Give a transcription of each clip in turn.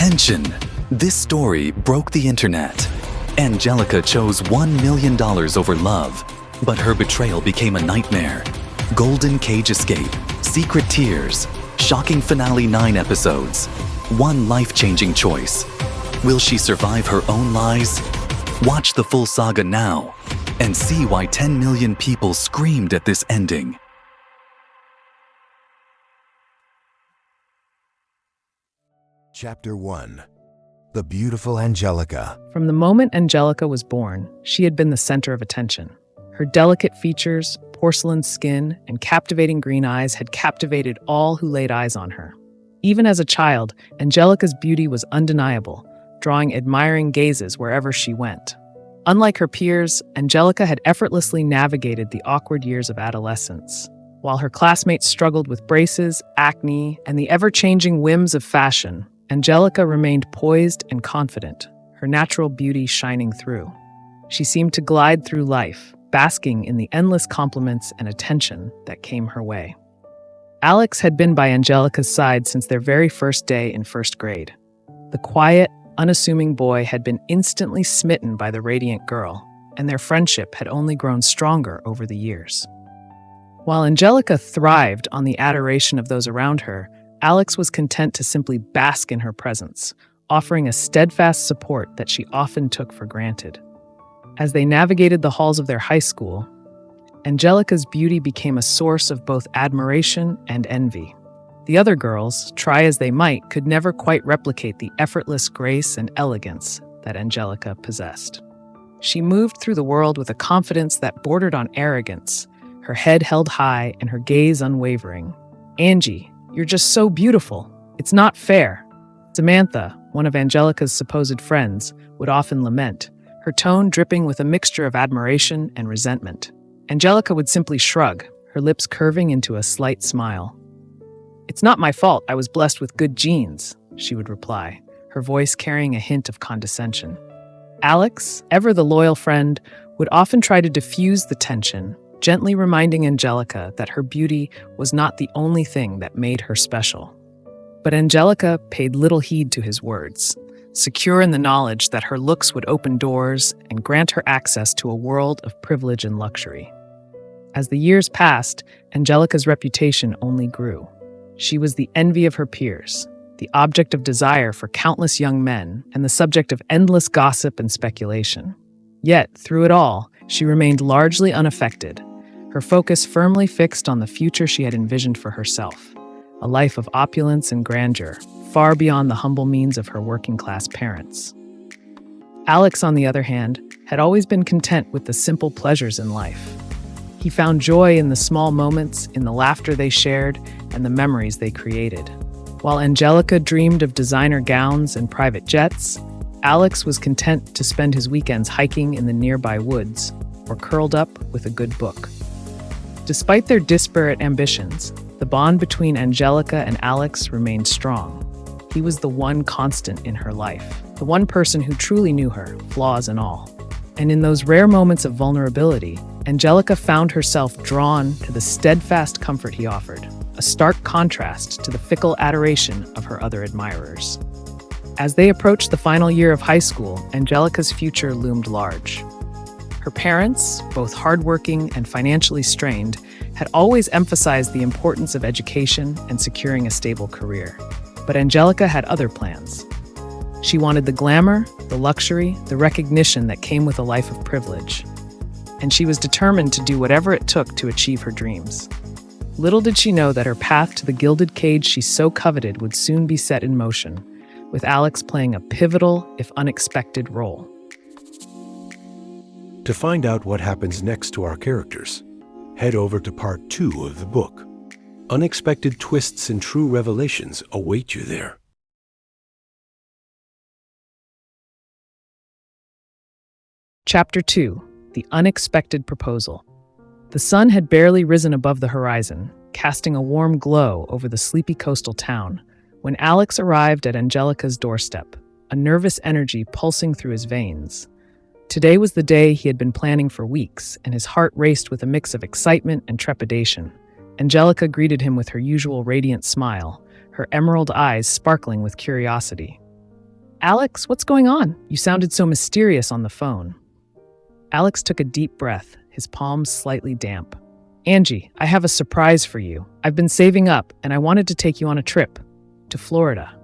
Attention! This story broke the internet. Angelica chose $1 million over love, but her betrayal became a nightmare. Golden cage escape, secret tears, shocking finale 9 episodes. One life-changing choice. Will she survive her own lies? Watch the full saga now and see why 10 million people screamed at this ending. Chapter 1. The Beautiful Angelica. From the moment Angelica was born, she had been the center of attention. Her delicate features, porcelain skin, and captivating green eyes had captivated all who laid eyes on her. Even as a child, Angelica's beauty was undeniable, drawing admiring gazes wherever she went. Unlike her peers, Angelica had effortlessly navigated the awkward years of adolescence. While her classmates struggled with braces, acne, and the ever-changing whims of fashion, Angelica remained poised and confident, her natural beauty shining through. She seemed to glide through life, basking in the endless compliments and attention that came her way. Alex had been by Angelica's side since their very first day in first grade. The quiet, unassuming boy had been instantly smitten by the radiant girl, and their friendship had only grown stronger over the years. While Angelica thrived on the adoration of those around her, Alex was content to simply bask in her presence, offering a steadfast support that she often took for granted. As they navigated the halls of their high school, Angelica's beauty became a source of both admiration and envy. The other girls, try as they might, could never quite replicate the effortless grace and elegance that Angelica possessed. She moved through the world with a confidence that bordered on arrogance, her head held high and her gaze unwavering. "Angie, you're just so beautiful. It's not fair." Samantha, one of Angelica's supposed friends, would often lament, her tone dripping with a mixture of admiration and resentment. Angelica would simply shrug, her lips curving into a slight smile. "It's not my fault I was blessed with good genes," she would reply, her voice carrying a hint of condescension. Alex, ever the loyal friend, would often try to diffuse the tension, gently reminding Angelica that her beauty was not the only thing that made her special. But Angelica paid little heed to his words, secure in the knowledge that her looks would open doors and grant her access to a world of privilege and luxury. As the years passed, Angelica's reputation only grew. She was the envy of her peers, the object of desire for countless young men, and the subject of endless gossip and speculation. Yet, through it all, she remained largely unaffected, her focus firmly fixed on the future she had envisioned for herself, a life of opulence and grandeur, far beyond the humble means of her working-class parents. Alex, on the other hand, had always been content with the simple pleasures in life. He found joy in the small moments, in the laughter they shared, and the memories they created. While Angelica dreamed of designer gowns and private jets, Alex was content to spend his weekends hiking in the nearby woods or curled up with a good book. Despite their disparate ambitions, the bond between Angelica and Alex remained strong. He was the one constant in her life, the one person who truly knew her, flaws and all. And in those rare moments of vulnerability, Angelica found herself drawn to the steadfast comfort he offered, a stark contrast to the fickle adoration of her other admirers. As they approached the final year of high school, Angelica's future loomed large. Her parents, both hardworking and financially strained, had always emphasized the importance of education and securing a stable career. But Angelica had other plans. She wanted the glamour, the luxury, the recognition that came with a life of privilege. And she was determined to do whatever it took to achieve her dreams. Little did she know that her path to the gilded cage she so coveted would soon be set in motion, with Alex playing a pivotal, if unexpected, role. To find out what happens next to our characters, head over to part 2 of the book. Unexpected twists and true revelations await you there. Chapter 2. The Unexpected Proposal. The sun had barely risen above the horizon, casting a warm glow over the sleepy coastal town, when Alex arrived at Angelica's doorstep, a nervous energy pulsing through his veins. Today was the day he had been planning for weeks, and his heart raced with a mix of excitement and trepidation. Angelica greeted him with her usual radiant smile, her emerald eyes sparkling with curiosity. Alex, what's going on? You sounded so mysterious on the phone. Alex took a deep breath, his palms slightly damp. Angie, I have a surprise for you. I've been saving up, and I wanted to take you on a trip to Florida.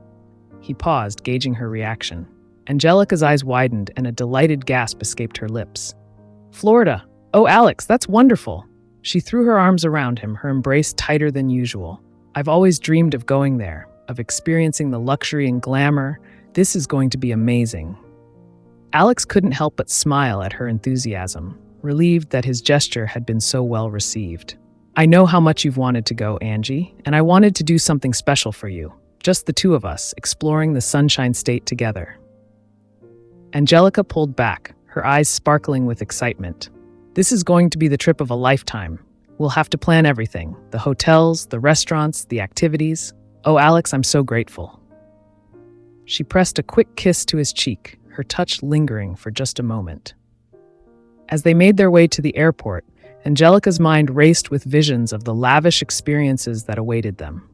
He paused, gauging her reaction. Angelica's eyes widened, and a delighted gasp escaped her lips. Florida. Oh, Alex, that's wonderful. She threw her arms around him, her embrace tighter than usual. I've always dreamed of going there, of experiencing the luxury and glamour. This is going to be amazing. Alex couldn't help but smile at her enthusiasm, relieved that his gesture had been so well received. I know how much you've wanted to go, Angie, and I wanted to do something special for you. Just the two of us, exploring the Sunshine State together. Angelica pulled back, her eyes sparkling with excitement. This is going to be the trip of a lifetime. We'll have to plan everything, the hotels, the restaurants, the activities. Oh, Alex, I'm so grateful. She pressed a quick kiss to his cheek, her touch lingering for just a moment. As they made their way to the airport, Angelica's mind raced with visions of the lavish experiences that awaited them.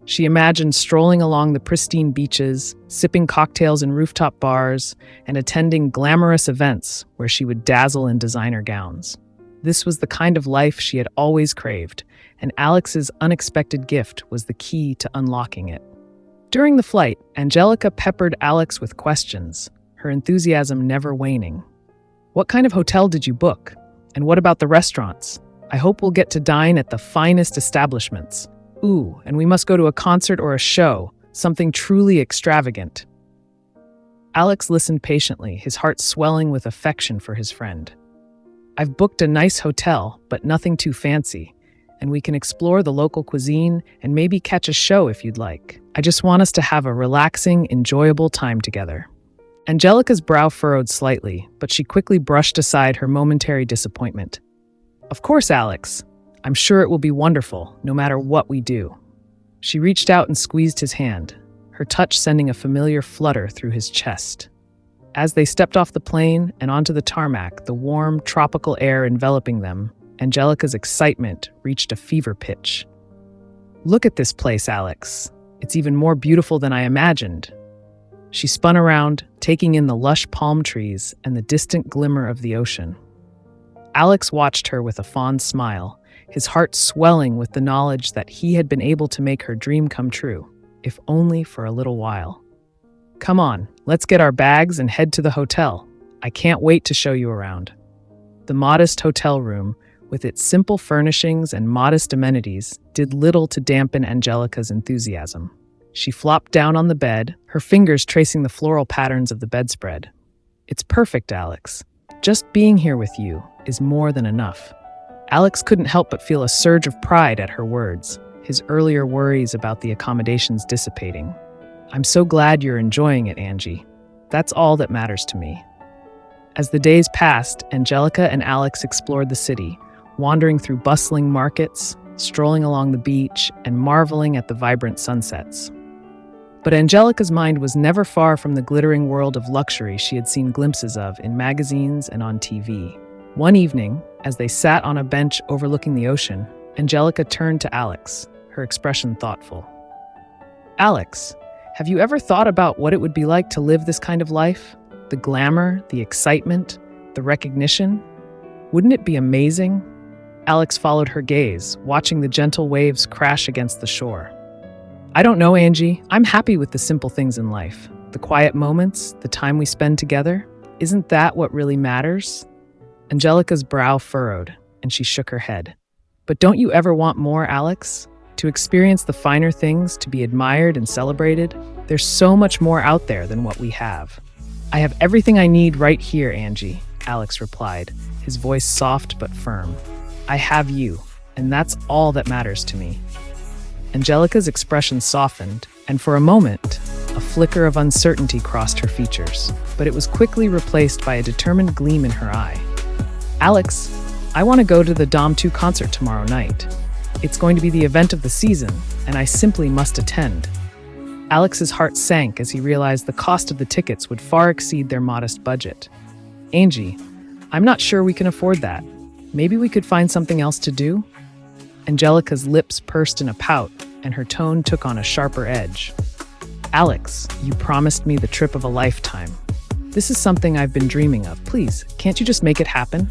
She imagined strolling along the pristine beaches, sipping cocktails in rooftop bars, and attending glamorous events where she would dazzle in designer gowns. This was the kind of life she had always craved, and Alex's unexpected gift was the key to unlocking it. During the flight, Angelica peppered Alex with questions, her enthusiasm never waning. What kind of hotel did you book? And what about the restaurants? I hope we'll get to dine at the finest establishments. Ooh, and we must go to a concert or a show, something truly extravagant. Alex listened patiently, his heart swelling with affection for his friend. I've booked a nice hotel, but nothing too fancy, and we can explore the local cuisine and maybe catch a show if you'd like. I just want us to have a relaxing, enjoyable time together. Angelica's brow furrowed slightly, but she quickly brushed aside her momentary disappointment. Of course, Alex. I'm sure it will be wonderful, no matter what we do. She reached out and squeezed his hand, her touch sending a familiar flutter through his chest. As they stepped off the plane and onto the tarmac, the warm, tropical air enveloping them, Angelica's excitement reached a fever pitch. Look at this place, Alex. It's even more beautiful than I imagined. She spun around, taking in the lush palm trees and the distant glimmer of the ocean. Alex watched her with a fond smile, his heart swelling with the knowledge that he had been able to make her dream come true, if only for a little while. Come on, let's get our bags and head to the hotel. I can't wait to show you around. The modest hotel room, with its simple furnishings and modest amenities, did little to dampen Angelica's enthusiasm. She flopped down on the bed, her fingers tracing the floral patterns of the bedspread. It's perfect, Alex. Just being here with you is more than enough. Alex couldn't help but feel a surge of pride at her words, his earlier worries about the accommodations dissipating. I'm so glad you're enjoying it, Angie. That's all that matters to me. As the days passed, Angelica and Alex explored the city, wandering through bustling markets, strolling along the beach, and marveling at the vibrant sunsets. But Angelica's mind was never far from the glittering world of luxury she had seen glimpses of in magazines and on TV. One evening, as they sat on a bench overlooking the ocean, Angelica turned to Alex, her expression thoughtful. Alex, have you ever thought about what it would be like to live this kind of life? The glamour, the excitement, the recognition? Wouldn't it be amazing? Alex followed her gaze, watching the gentle waves crash against the shore. I don't know, Angie. I'm happy with the simple things in life. The quiet moments, the time we spend together. Isn't that what really matters? Angelica's brow furrowed, and she shook her head. But don't you ever want more, Alex? To experience the finer things, to be admired and celebrated? There's so much more out there than what we have. I have everything I need right here, Angie, Alex replied, his voice soft but firm. I have you, and that's all that matters to me. Angelica's expression softened, and for a moment, a flicker of uncertainty crossed her features, but it was quickly replaced by a determined gleam in her eye. Alex, I want to go to the Dom 2 concert tomorrow night. It's going to be the event of the season, and I simply must attend. Alex's heart sank as he realized the cost of the tickets would far exceed their modest budget. Angie, I'm not sure we can afford that. Maybe we could find something else to do? Angelica's lips pursed in a pout, and her tone took on a sharper edge. Alex, you promised me the trip of a lifetime. This is something I've been dreaming of. Please, can't you just make it happen?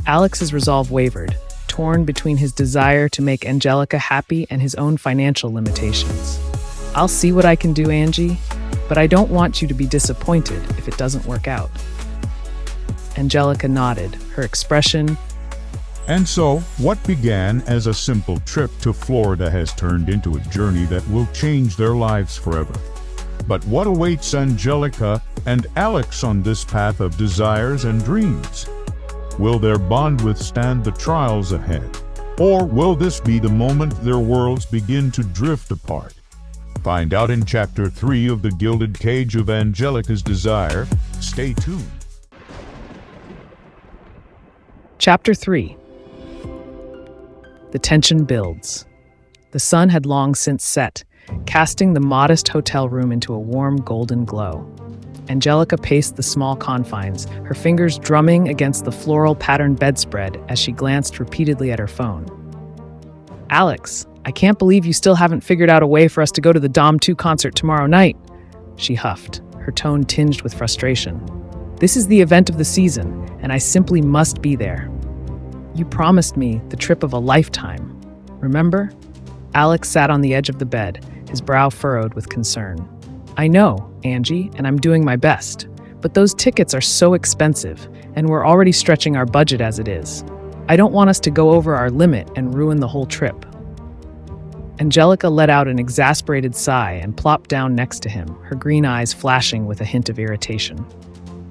Alex's resolve wavered, torn between his desire to make Angelica happy and his own financial limitations. I'll see what I can do, Angie, but I don't want you to be disappointed if it doesn't work out. Angelica nodded, her expression. And so, what began as a simple trip to Florida has turned into a journey that will change their lives forever. But what awaits Angelica and Alex on this path of desires and dreams? Will their bond withstand the trials ahead? Or will this be the moment their worlds begin to drift apart? Find out in Chapter 3 of The Gilded Cage of Angelica's Desire. Stay tuned. Chapter 3. The tension builds. The sun had long since set, casting the modest hotel room into a warm golden glow. Angelica paced the small confines, her fingers drumming against the floral-patterned bedspread as she glanced repeatedly at her phone. Alex, I can't believe you still haven't figured out a way for us to go to the Dom 2 concert tomorrow night, she huffed, her tone tinged with frustration. This is the event of the season, and I simply must be there. You promised me the trip of a lifetime. Remember? Alex sat on the edge of the bed, his brow furrowed with concern. I know, Angie, and I'm doing my best. But those tickets are so expensive, and we're already stretching our budget as it is. I don't want us to go over our limit and ruin the whole trip. Angelica let out an exasperated sigh and plopped down next to him, her green eyes flashing with a hint of irritation.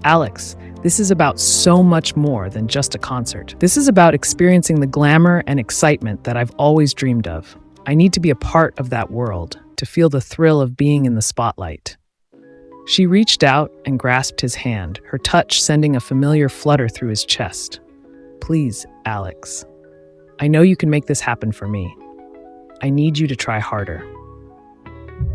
Alex, this is about so much more than just a concert. This is about experiencing the glamour and excitement that I've always dreamed of. I need to be a part of that world, to feel the thrill of being in the spotlight. She reached out and grasped his hand, her touch sending a familiar flutter through his chest. Please, Alex. I know you can make this happen for me. I need you to try harder.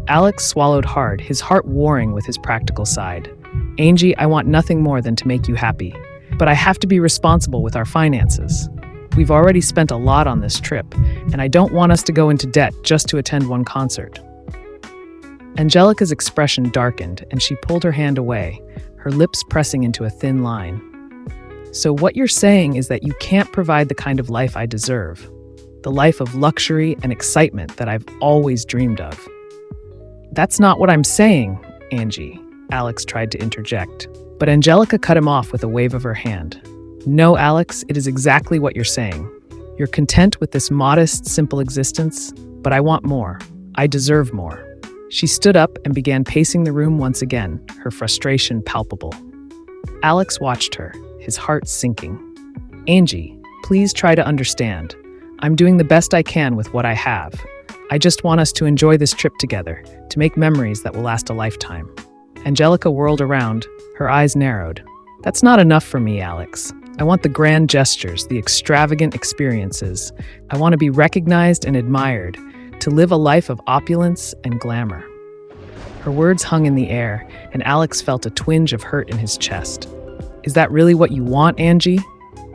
Alex swallowed hard, his heart warring with his practical side. Angie, I want nothing more than to make you happy, but I have to be responsible with our finances. We've already spent a lot on this trip, and I don't want us to go into debt just to attend one concert. Angelica's expression darkened, and she pulled her hand away, her lips pressing into a thin line. So what you're saying is that you can't provide the kind of life I deserve, the life of luxury and excitement that I've always dreamed of. That's not what I'm saying, Angie, Alex tried to interject, but Angelica cut him off with a wave of her hand. No, Alex, it is exactly what you're saying. You're content with this modest, simple existence, but I want more. I deserve more. She stood up and began pacing the room once again, her frustration palpable. Alex watched her, his heart sinking. Angie, please try to understand. I'm doing the best I can with what I have. I just want us to enjoy this trip together, to make memories that will last a lifetime. Angelica whirled around, her eyes narrowed. That's not enough for me, Alex. I want the grand gestures, the extravagant experiences. I want to be recognized and admired, to live a life of opulence and glamour. Her words hung in the air, and Alex felt a twinge of hurt in his chest. Is that really what you want, Angie?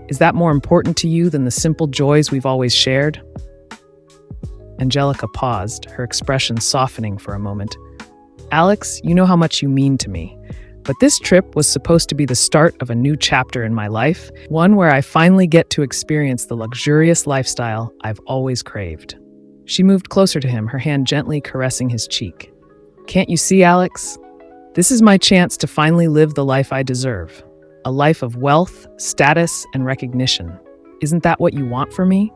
Is that more important to you than the simple joys we've always shared? Angelica paused, her expression softening for a moment. Alex, you know how much you mean to me. But this trip was supposed to be the start of a new chapter in my life, one where I finally get to experience the luxurious lifestyle I've always craved. She moved closer to him, her hand gently caressing his cheek. Can't you see, Alex? This is my chance to finally live the life I deserve. A life of wealth, status, and recognition. Isn't that what you want for me?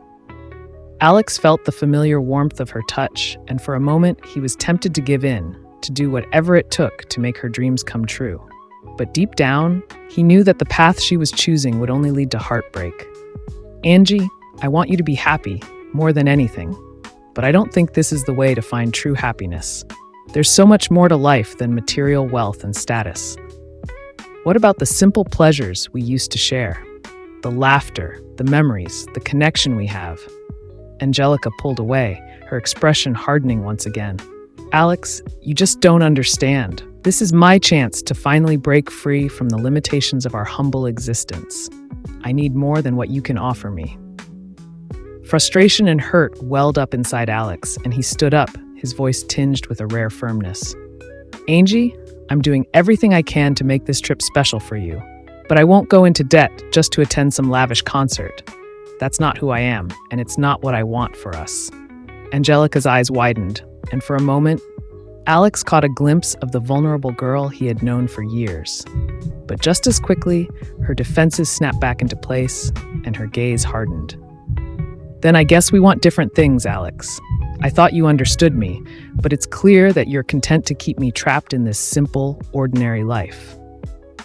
Alex felt the familiar warmth of her touch, and for a moment he was tempted to give in, to do whatever it took to make her dreams come true. But deep down, he knew that the path she was choosing would only lead to heartbreak. Angie, I want you to be happy, more than anything. But I don't think this is the way to find true happiness. There's so much more to life than material wealth and status. What about the simple pleasures we used to share? The laughter, the memories, the connection we have. Angelica pulled away, her expression hardening once again. Alex, you just don't understand. This is my chance to finally break free from the limitations of our humble existence. I need more than what you can offer me. Frustration and hurt welled up inside Alex, and he stood up, his voice tinged with a rare firmness. Angie, I'm doing everything I can to make this trip special for you, but I won't go into debt just to attend some lavish concert. That's not who I am, and it's not what I want for us." Angelica's eyes widened, and for a moment, Alex caught a glimpse of the vulnerable girl he had known for years. But just as quickly, her defenses snapped back into place, and her gaze hardened. "Then I guess we want different things, Alex. I thought you understood me, but it's clear that you're content to keep me trapped in this simple, ordinary life."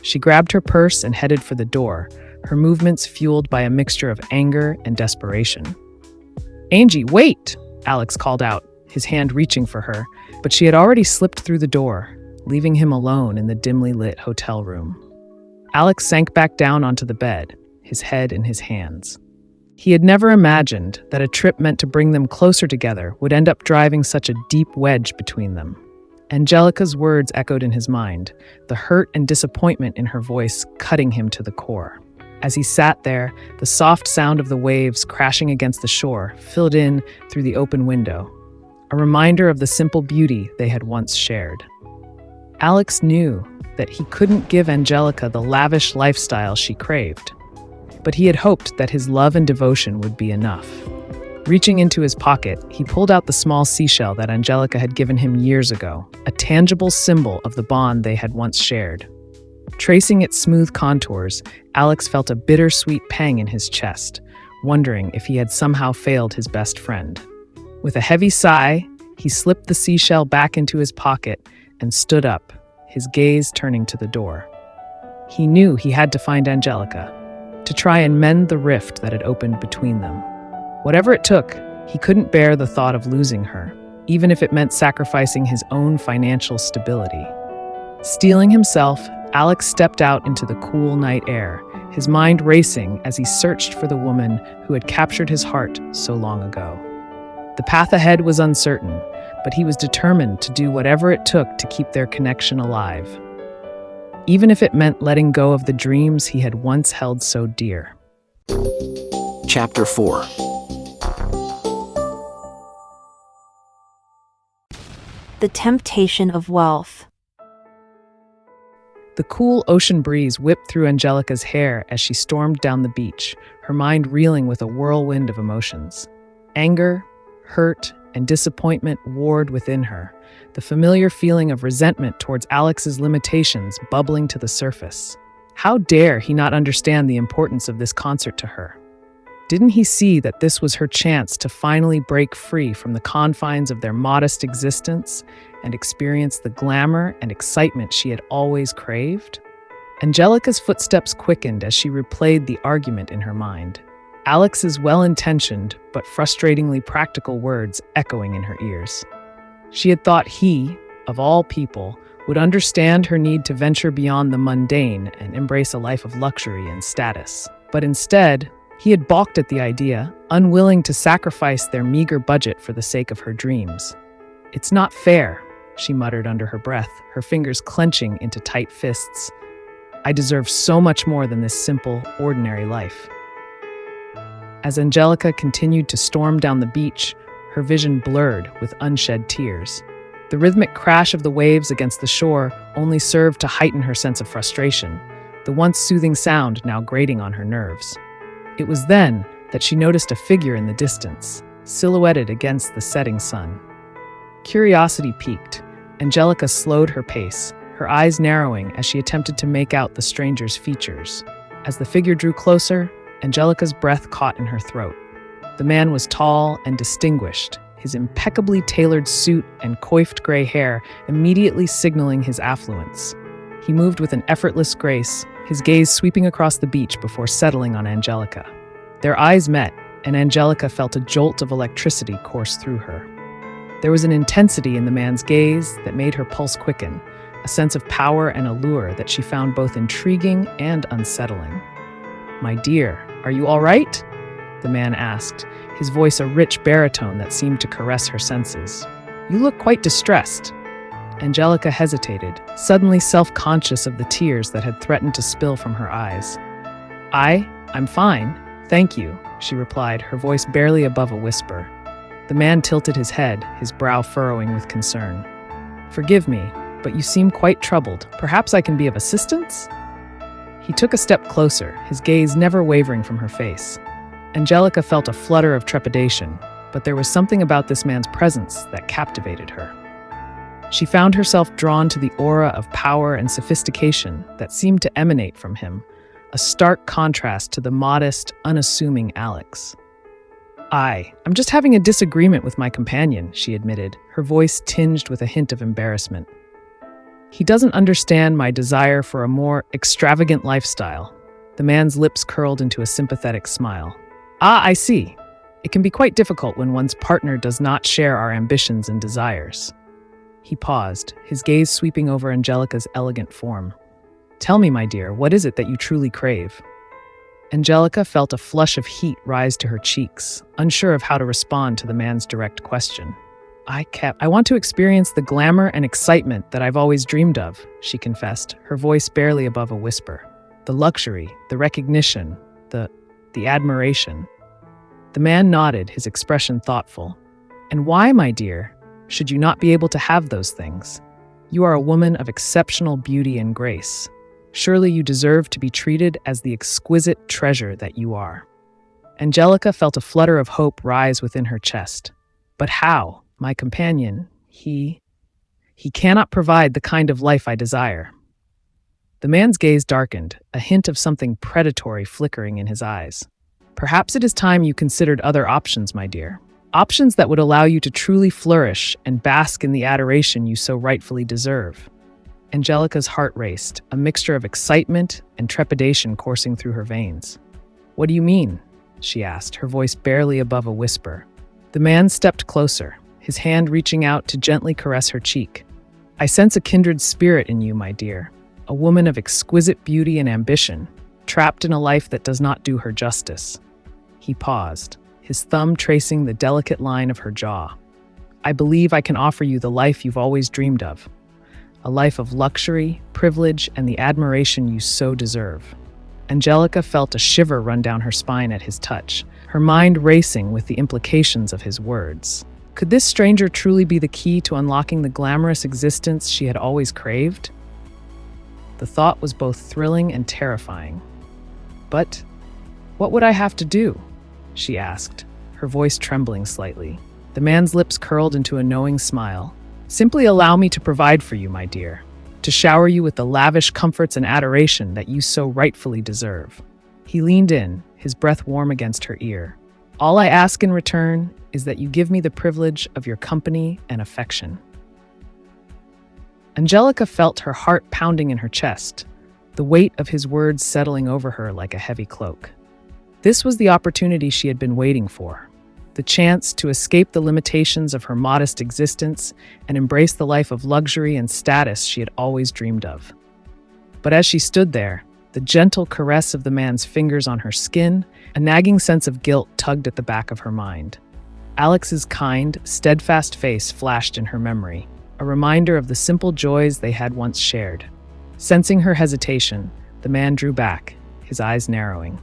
She grabbed her purse and headed for the door, her movements fueled by a mixture of anger and desperation. "Angie, wait!" Alex called out, his hand reaching for her, but she had already slipped through the door, leaving him alone in the dimly lit hotel room. Alex sank back down onto the bed, his head in his hands. He had never imagined that a trip meant to bring them closer together would end up driving such a deep wedge between them. Angelica's words echoed in his mind, the hurt and disappointment in her voice cutting him to the core. As he sat there, the soft sound of the waves crashing against the shore filled in through the open window, a reminder of the simple beauty they had once shared. Alex knew that he couldn't give Angelica the lavish lifestyle she craved, but he had hoped that his love and devotion would be enough. Reaching into his pocket, he pulled out the small seashell that Angelica had given him years ago, a tangible symbol of the bond they had once shared. Tracing its smooth contours, Alex felt a bittersweet pang in his chest, wondering if he had somehow failed his best friend. With a heavy sigh, he slipped the seashell back into his pocket and stood up, his gaze turning to the door. He knew he had to find Angelica, to try and mend the rift that had opened between them. Whatever it took, he couldn't bear the thought of losing her, even if it meant sacrificing his own financial stability. Steeling himself, Alex stepped out into the cool night air, his mind racing as he searched for the woman who had captured his heart so long ago. The path ahead was uncertain, but he was determined to do whatever it took to keep their connection alive, even if it meant letting go of the dreams he had once held so dear. Chapter 4. The temptation of wealth. The cool ocean breeze whipped through Angelica's hair as she stormed down the beach, her mind reeling with a whirlwind of emotions. Anger, hurt, and disappointment warred within her, the familiar feeling of resentment towards Alex's limitations bubbling to the surface. How dare he not understand the importance of this concert to her? Didn't he see that this was her chance to finally break free from the confines of their modest existence and experience the glamour and excitement she had always craved? Angelica's footsteps quickened as she replayed the argument in her mind, Alex's well-intentioned but frustratingly practical words echoing in her ears. She had thought he, of all people, would understand her need to venture beyond the mundane and embrace a life of luxury and status. But instead, he had balked at the idea, unwilling to sacrifice their meager budget for the sake of her dreams. "It's not fair," she muttered under her breath, her fingers clenching into tight fists. "I deserve so much more than this simple, ordinary life." As Angelica continued to storm down the beach, her vision blurred with unshed tears. The rhythmic crash of the waves against the shore only served to heighten her sense of frustration, the once soothing sound now grating on her nerves. It was then that she noticed a figure in the distance, silhouetted against the setting sun. Curiosity piqued. Angelica slowed her pace, her eyes narrowing as she attempted to make out the stranger's features. As the figure drew closer, Angelica's breath caught in her throat. The man was tall and distinguished, his impeccably tailored suit and coiffed gray hair immediately signaling his affluence. He moved with an effortless grace, his gaze sweeping across the beach before settling on Angelica. Their eyes met, and Angelica felt a jolt of electricity course through her. There was an intensity in the man's gaze that made her pulse quicken, a sense of power and allure that she found both intriguing and unsettling. "My dear, are you all right?" the man asked, his voice a rich baritone that seemed to caress her senses. "You look quite distressed." Angelica hesitated, suddenly self-conscious of the tears that had threatened to spill from her eyes. I'm fine, thank you," she replied, her voice barely above a whisper. The man tilted his head, his brow furrowing with concern. "Forgive me, but you seem quite troubled. Perhaps I can be of assistance?" He took a step closer, his gaze never wavering from her face. Angelica felt a flutter of trepidation, but there was something about this man's presence that captivated her. She found herself drawn to the aura of power and sophistication that seemed to emanate from him, a stark contrast to the modest, unassuming Alex. I'm just having a disagreement with my companion," she admitted, her voice tinged with a hint of embarrassment. "He doesn't understand my desire for a more extravagant lifestyle." The man's lips curled into a sympathetic smile. I see. It can be quite difficult when one's partner does not share our ambitions and desires." He paused, his gaze sweeping over Angelica's elegant form. "Tell me, my dear, what is it that you truly crave?" Angelica felt a flush of heat rise to her cheeks, unsure of how to respond to the man's direct question. I want to experience the glamour and excitement that I've always dreamed of," she confessed, her voice barely above a whisper. "The luxury, the recognition, the admiration." The man nodded, his expression thoughtful. "And why, my dear, should you not be able to have those things? You are a woman of exceptional beauty and grace. Surely you deserve to be treated as the exquisite treasure that you are." Angelica felt a flutter of hope rise within her chest. "But how? My companion, he cannot provide the kind of life I desire." The man's gaze darkened, a hint of something predatory flickering in his eyes. "Perhaps it is time you considered other options, my dear. Options that would allow you to truly flourish and bask in the adoration you so rightfully deserve." Angelica's heart raced, a mixture of excitement and trepidation coursing through her veins. "What do you mean?" she asked, her voice barely above a whisper. The man stepped closer, his hand reaching out to gently caress her cheek. "I sense a kindred spirit in you, my dear, a woman of exquisite beauty and ambition, trapped in a life that does not do her justice." He paused, his thumb tracing the delicate line of her jaw. "I believe I can offer you the life you've always dreamed of, a life of luxury, privilege, and the admiration you so deserve." Angelica felt a shiver run down her spine at his touch, her mind racing with the implications of his words. Could this stranger truly be the key to unlocking the glamorous existence she had always craved? The thought was both thrilling and terrifying. "But what would I have to do?" she asked, her voice trembling slightly. The man's lips curled into a knowing smile. "Simply allow me to provide for you, my dear, to shower you with the lavish comforts and adoration that you so rightfully deserve." He leaned in, his breath warm against her ear. "All I ask in return is that you give me the privilege of your company and affection." Angelica felt her heart pounding in her chest, the weight of his words settling over her like a heavy cloak. This was the opportunity she had been waiting for, the chance to escape the limitations of her modest existence and embrace the life of luxury and status she had always dreamed of. But as she stood there, the gentle caress of the man's fingers on her skin, a nagging sense of guilt tugged at the back of her mind. Alex's kind, steadfast face flashed in her memory, a reminder of the simple joys they had once shared. Sensing her hesitation, the man drew back, his eyes narrowing.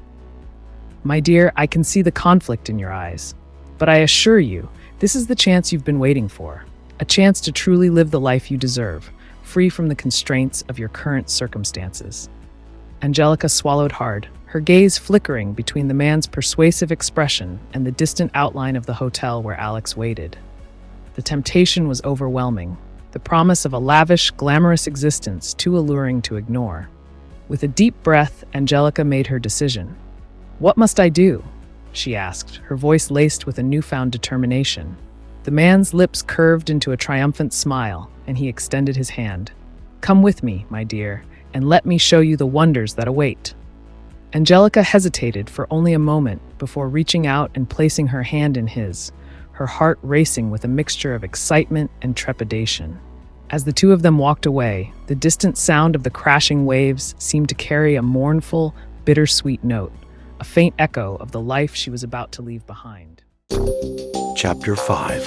"My dear, I can see the conflict in your eyes, but I assure you, this is the chance you've been waiting for, a chance to truly live the life you deserve, free from the constraints of your current circumstances." Angelica swallowed hard, her gaze flickering between the man's persuasive expression and the distant outline of the hotel where Alex waited. The temptation was overwhelming, the promise of a lavish, glamorous existence too alluring to ignore. With a deep breath, Angelica made her decision. "What must I do?" she asked, her voice laced with a newfound determination. The man's lips curved into a triumphant smile, and he extended his hand. "Come with me, my dear, and let me show you the wonders that await." Angelica hesitated for only a moment before reaching out and placing her hand in his, her heart racing with a mixture of excitement and trepidation. As the two of them walked away, the distant sound of the crashing waves seemed to carry a mournful, bittersweet note, a faint echo of the life she was about to leave behind. Chapter 5.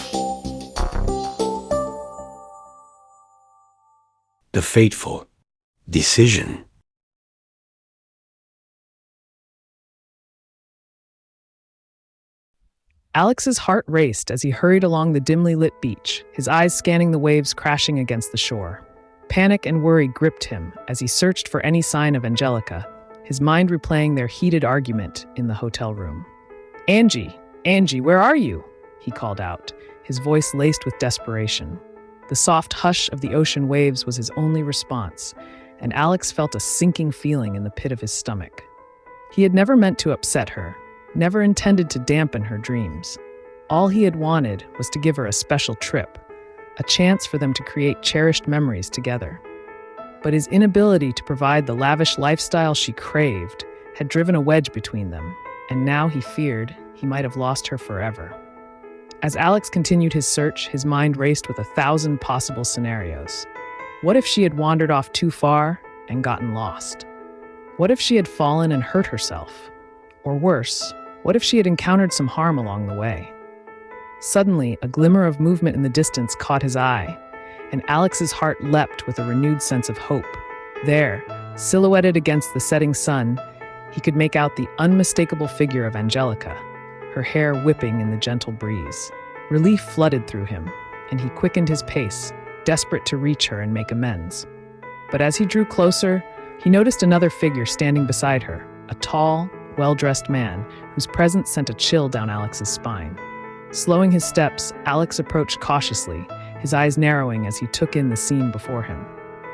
The Fateful Decision. Alex's heart raced as he hurried along the dimly lit beach, his eyes scanning the waves crashing against the shore. Panic and worry gripped him as he searched for any sign of Angelica, his mind replaying their heated argument in the hotel room. Angie, where are you?" he called out, his voice laced with desperation. The soft hush of the ocean waves was his only response, and Alex felt a sinking feeling in the pit of his stomach. He had never meant to upset her, never intended to dampen her dreams. All he had wanted was to give her a special trip, a chance for them to create cherished memories together. But his inability to provide the lavish lifestyle she craved had driven a wedge between them, and now he feared he might have lost her forever. As Alex continued his search, his mind raced with 1,000 possible scenarios. What if she had wandered off too far and gotten lost? What if she had fallen and hurt herself? Or worse, what if she had encountered some harm along the way? Suddenly, a glimmer of movement in the distance caught his eye, and Alex's heart leapt with a renewed sense of hope. There, silhouetted against the setting sun, he could make out the unmistakable figure of Angelica, her hair whipping in the gentle breeze. Relief flooded through him, and he quickened his pace, desperate to reach her and make amends. But as he drew closer, he noticed another figure standing beside her, a tall, well-dressed man whose presence sent a chill down Alex's spine. Slowing his steps, Alex approached cautiously, his eyes narrowing as he took in the scene before him.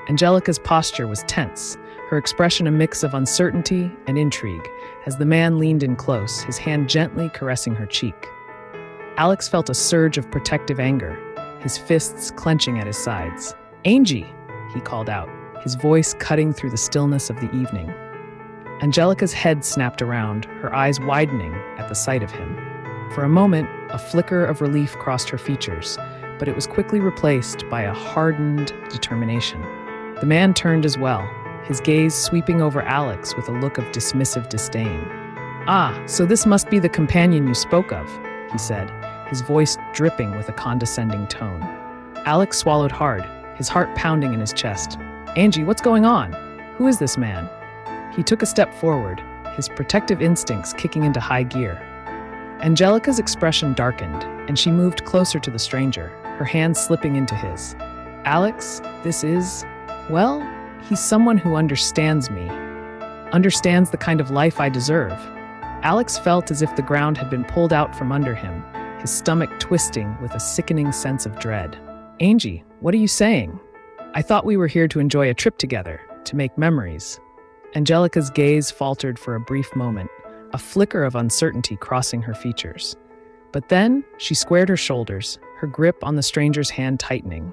Angelica's posture was tense, her expression a mix of uncertainty and intrigue, as the man leaned in close, his hand gently caressing her cheek. Alex felt a surge of protective anger, his fists clenching at his sides. "Angie!" he called out, his voice cutting through the stillness of the evening. Angelica's head snapped around, her eyes widening at the sight of him. For a moment, a flicker of relief crossed her features, but it was quickly replaced by a hardened determination. The man turned as well, his gaze sweeping over Alex with a look of dismissive disdain. "Ah, so this must be the companion you spoke of," he said, his voice dripping with a condescending tone. Alex swallowed hard, his heart pounding in his chest. "Angie, what's going on? Who is this man?" He took a step forward, his protective instincts kicking into high gear. Angelica's expression darkened, and she moved closer to the stranger, her hand slipping into his. "Alex, well, he's someone who understands me, understands the kind of life I deserve." Alex felt as if the ground had been pulled out from under him, his stomach twisting with a sickening sense of dread. "Angie, what are you saying? I thought we were here to enjoy a trip together, to make memories." Angelica's gaze faltered for a brief moment, a flicker of uncertainty crossing her features. But then she squared her shoulders, her grip on the stranger's hand tightening.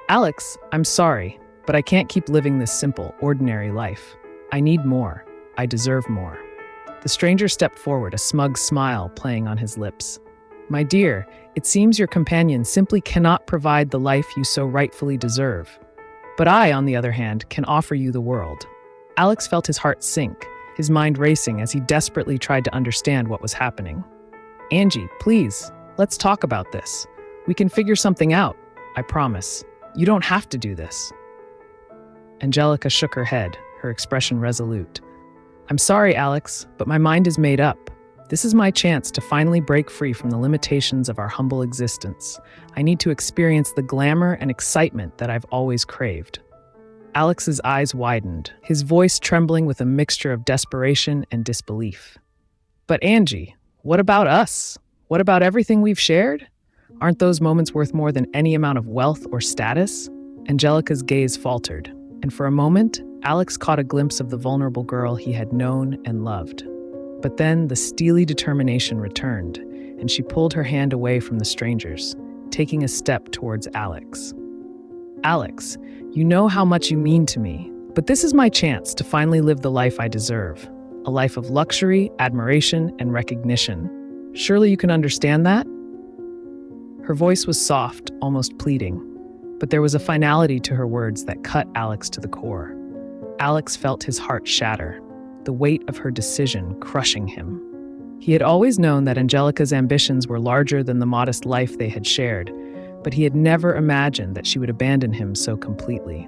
"Alex, I'm sorry, but I can't keep living this simple, ordinary life. I need more. I deserve more." The stranger stepped forward, a smug smile playing on his lips. "My dear, it seems your companion simply cannot provide the life you so rightfully deserve. But I, on the other hand, can offer you the world." Alex felt his heart sink, his mind racing as he desperately tried to understand what was happening. "Angie, please, let's talk about this. We can figure something out, I promise. You don't have to do this." Angelica shook her head, her expression resolute. "I'm sorry, Alex, but my mind is made up. This is my chance to finally break free from the limitations of our humble existence. I need to experience the glamour and excitement that I've always craved." Alex's eyes widened, his voice trembling with a mixture of desperation and disbelief. "But Angie, what about us? What about everything we've shared? Aren't those moments worth more than any amount of wealth or status?" Angelica's gaze faltered, and for a moment, Alex caught a glimpse of the vulnerable girl he had known and loved. But then the steely determination returned, and she pulled her hand away from the stranger's, taking a step towards Alex. "Alex, you know how much you mean to me, but this is my chance to finally live the life I deserve. A life of luxury, admiration, and recognition. Surely you can understand that?" Her voice was soft, almost pleading, but there was a finality to her words that cut Alex to the core. Alex felt his heart shatter, the weight of her decision crushing him. He had always known that Angelica's ambitions were larger than the modest life they had shared, but he had never imagined that she would abandon him so completely.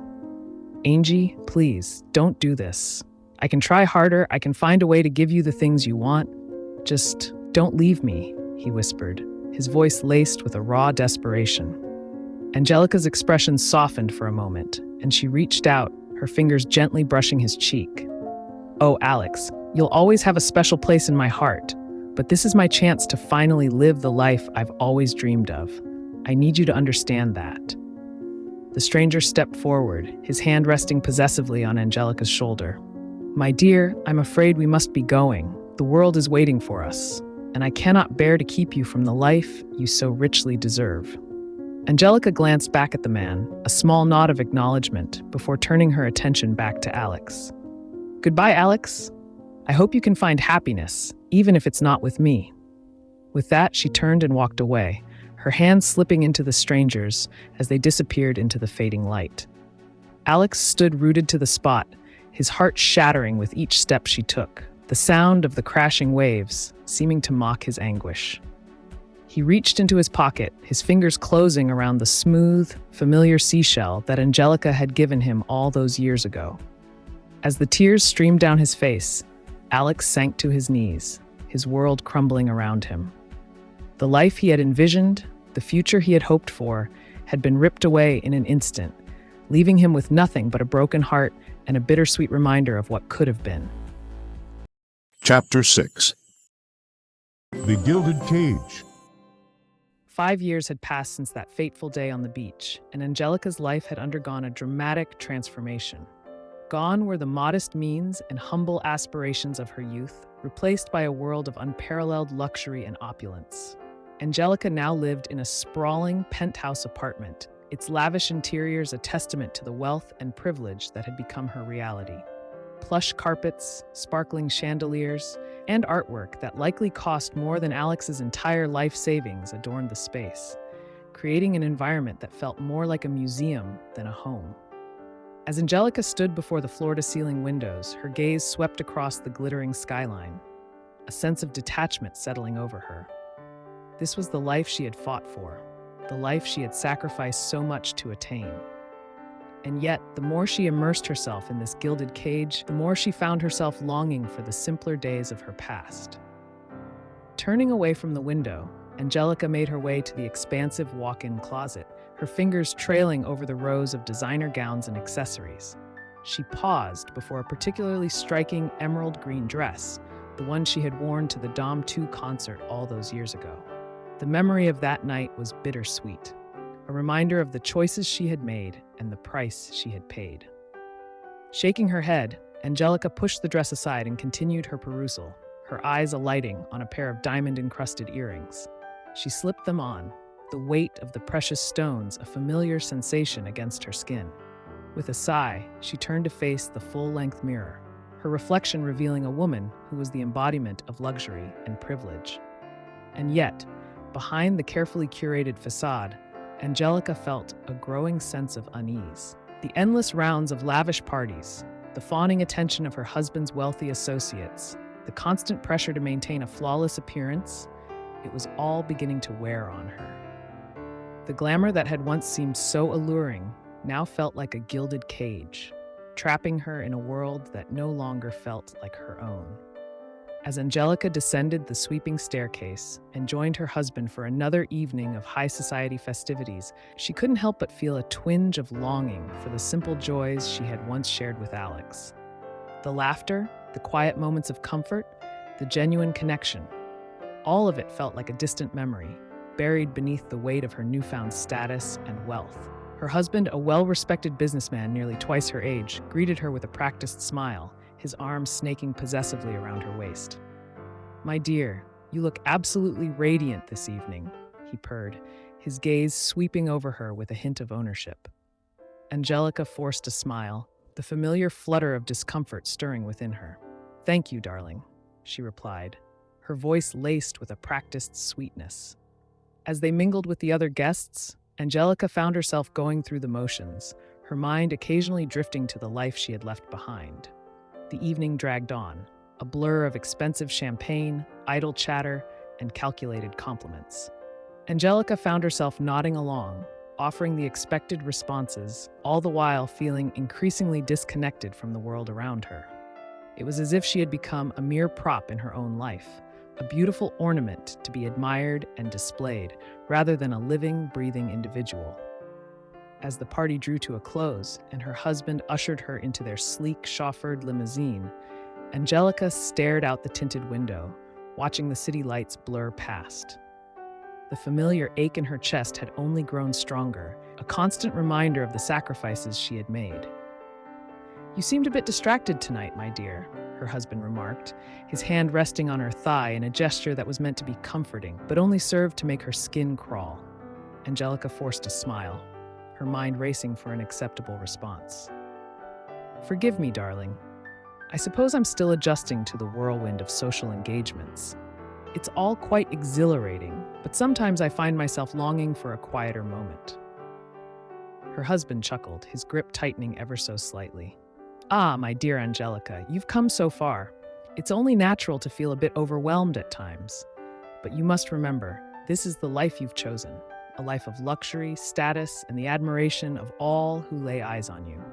"Angie, please, don't do this. I can try harder, I can find a way to give you the things you want. Just don't leave me," he whispered, his voice laced with a raw desperation. Angelica's expression softened for a moment, and she reached out, her fingers gently brushing his cheek. "Oh, Alex, you'll always have a special place in my heart, but this is my chance to finally live the life I've always dreamed of. I need you to understand that." The stranger stepped forward, his hand resting possessively on Angelica's shoulder. "My dear, I'm afraid we must be going. The world is waiting for us, and I cannot bear to keep you from the life you so richly deserve." Angelica glanced back at the man, a small nod of acknowledgement, before turning her attention back to Alex. "Goodbye, Alex. I hope you can find happiness, even if it's not with me." With that, she turned and walked away, her hands slipping into the stranger's as they disappeared into the fading light. Alex stood rooted to the spot, his heart shattering with each step she took, the sound of the crashing waves seeming to mock his anguish. He reached into his pocket, his fingers closing around the smooth, familiar seashell that Angelica had given him all those years ago. As the tears streamed down his face, Alex sank to his knees, his world crumbling around him. The life he had envisioned, the future he had hoped for, had been ripped away in an instant, leaving him with nothing but a broken heart and a bittersweet reminder of what could have been. Chapter 6. The Gilded Cage. 5 years had passed since that fateful day on the beach, and Angelica's life had undergone a dramatic transformation. Gone were the modest means and humble aspirations of her youth, replaced by a world of unparalleled luxury and opulence. Angelica now lived in a sprawling penthouse apartment, its lavish interiors a testament to the wealth and privilege that had become her reality. Plush carpets, sparkling chandeliers, and artwork that likely cost more than Alex's entire life savings adorned the space, creating an environment that felt more like a museum than a home. As Angelica stood before the floor-to-ceiling windows, her gaze swept across the glittering skyline, a sense of detachment settling over her. This was the life she had fought for, the life she had sacrificed so much to attain. And yet, the more she immersed herself in this gilded cage, the more she found herself longing for the simpler days of her past. Turning away from the window, Angelica made her way to the expansive walk-in closet, her fingers trailing over the rows of designer gowns and accessories. She paused before a particularly striking emerald green dress, the one she had worn to the Dom 2 concert all those years ago. The memory of that night was bittersweet, a reminder of the choices she had made and the price she had paid. Shaking her head, Angelica pushed the dress aside and continued her perusal, her eyes alighting on a pair of diamond-encrusted earrings. She slipped them on, the weight of the precious stones a familiar sensation against her skin. With a sigh, she turned to face the full-length mirror, her reflection revealing a woman who was the embodiment of luxury and privilege. And yet, behind the carefully curated facade, Angelica felt a growing sense of unease. The endless rounds of lavish parties, the fawning attention of her husband's wealthy associates, the constant pressure to maintain a flawless appearance, it was all beginning to wear on her. The glamour that had once seemed so alluring now felt like a gilded cage, trapping her in a world that no longer felt like her own. As Angelica descended the sweeping staircase and joined her husband for another evening of high society festivities, she couldn't help but feel a twinge of longing for the simple joys she had once shared with Alex. The laughter, the quiet moments of comfort, the genuine connection. All of it felt like a distant memory, buried beneath the weight of her newfound status and wealth. Her husband, a well-respected businessman nearly twice her age, greeted her with a practiced smile, his arms snaking possessively around her waist. "My dear, you look absolutely radiant this evening," he purred, his gaze sweeping over her with a hint of ownership. Angelica forced a smile, the familiar flutter of discomfort stirring within her. "Thank you, darling," she replied, her voice laced with a practiced sweetness. As they mingled with the other guests, Angelica found herself going through the motions, her mind occasionally drifting to the life she had left behind. The evening dragged on, a blur of expensive champagne, idle chatter, and calculated compliments. Angelica found herself nodding along, offering the expected responses, all the while feeling increasingly disconnected from the world around her. It was as if she had become a mere prop in her own life, a beautiful ornament to be admired and displayed, rather than a living, breathing individual. As the party drew to a close and her husband ushered her into their sleek, chauffeured limousine, Angelica stared out the tinted window, watching the city lights blur past. The familiar ache in her chest had only grown stronger, a constant reminder of the sacrifices she had made. "You seemed a bit distracted tonight, my dear," her husband remarked, his hand resting on her thigh in a gesture that was meant to be comforting, but only served to make her skin crawl. Angelica forced a smile, her mind racing for an acceptable response. "Forgive me, darling. I suppose I'm still adjusting to the whirlwind of social engagements. It's all quite exhilarating, but sometimes I find myself longing for a quieter moment." Her husband chuckled, his grip tightening ever so slightly. "Ah, my dear Angelica, you've come so far. It's only natural to feel a bit overwhelmed at times. But you must remember, this is the life you've chosen, a life of luxury, status, and the admiration of all who lay eyes on you."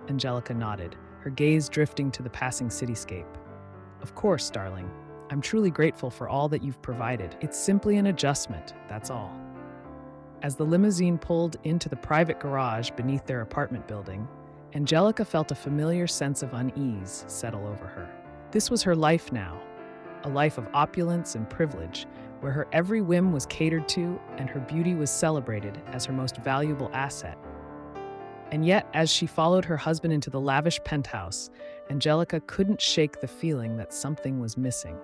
Angelica nodded, her gaze drifting to the passing cityscape. "Of course, darling. I'm truly grateful for all that you've provided. It's simply an adjustment, that's all." As the limousine pulled into the private garage beneath their apartment building, Angelica felt a familiar sense of unease settle over her. This was her life now, a life of opulence and privilege, where her every whim was catered to and her beauty was celebrated as her most valuable asset. And yet, as she followed her husband into the lavish penthouse, Angelica couldn't shake the feeling that something was missing.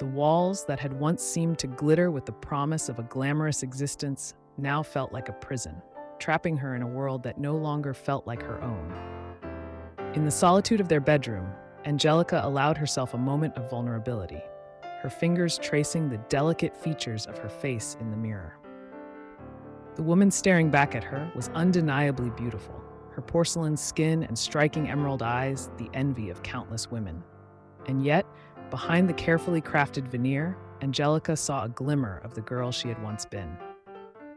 The walls that had once seemed to glitter with the promise of a glamorous existence now felt like a prison, trapping her in a world that no longer felt like her own. In the solitude of their bedroom, Angelica allowed herself a moment of vulnerability, her fingers tracing the delicate features of her face in the mirror. The woman staring back at her was undeniably beautiful, her porcelain skin and striking emerald eyes the envy of countless women. And yet, behind the carefully crafted veneer, Angelica saw a glimmer of the girl she had once been,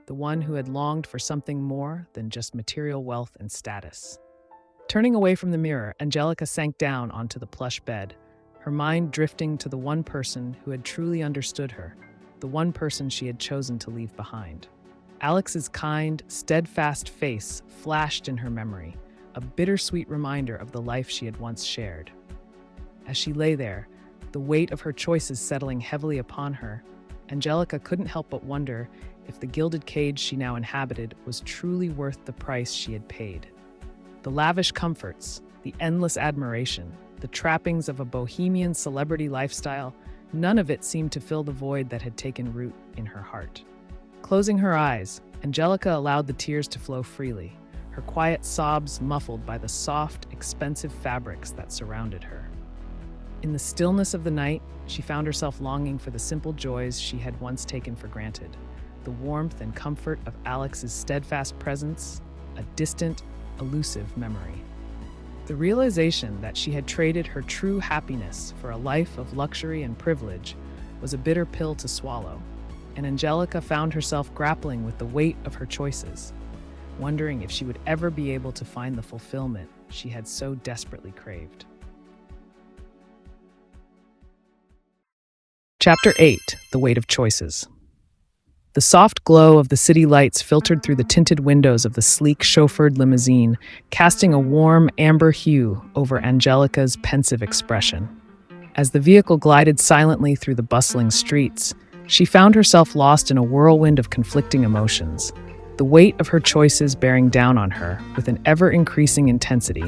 the one who had longed for something more than just material wealth and status. Turning away from the mirror, Angelica sank down onto the plush bed, her mind drifting to the one person who had truly understood her, the one person she had chosen to leave behind. Alex's kind, steadfast face flashed in her memory, a bittersweet reminder of the life she had once shared. As she lay there, the weight of her choices settling heavily upon her, Angelica couldn't help but wonder if the gilded cage she now inhabited was truly worth the price she had paid. The lavish comforts, the endless admiration, the trappings of a bohemian celebrity lifestyle, none of it seemed to fill the void that had taken root in her heart. Closing her eyes, Angelica allowed the tears to flow freely, her quiet sobs muffled by the soft, expensive fabrics that surrounded her. In the stillness of the night, she found herself longing for the simple joys she had once taken for granted, the warmth and comfort of Alex's steadfast presence, a distant, elusive memory. The realization that she had traded her true happiness for a life of luxury and privilege was a bitter pill to swallow, and Angelica found herself grappling with the weight of her choices, wondering if she would ever be able to find the fulfillment she had so desperately craved. Chapter 8: The Weight of Choices. The soft glow of the city lights filtered through the tinted windows of the sleek, chauffeured limousine, casting a warm, amber hue over Angelica's pensive expression. As the vehicle glided silently through the bustling streets, she found herself lost in a whirlwind of conflicting emotions, the weight of her choices bearing down on her with an ever-increasing intensity.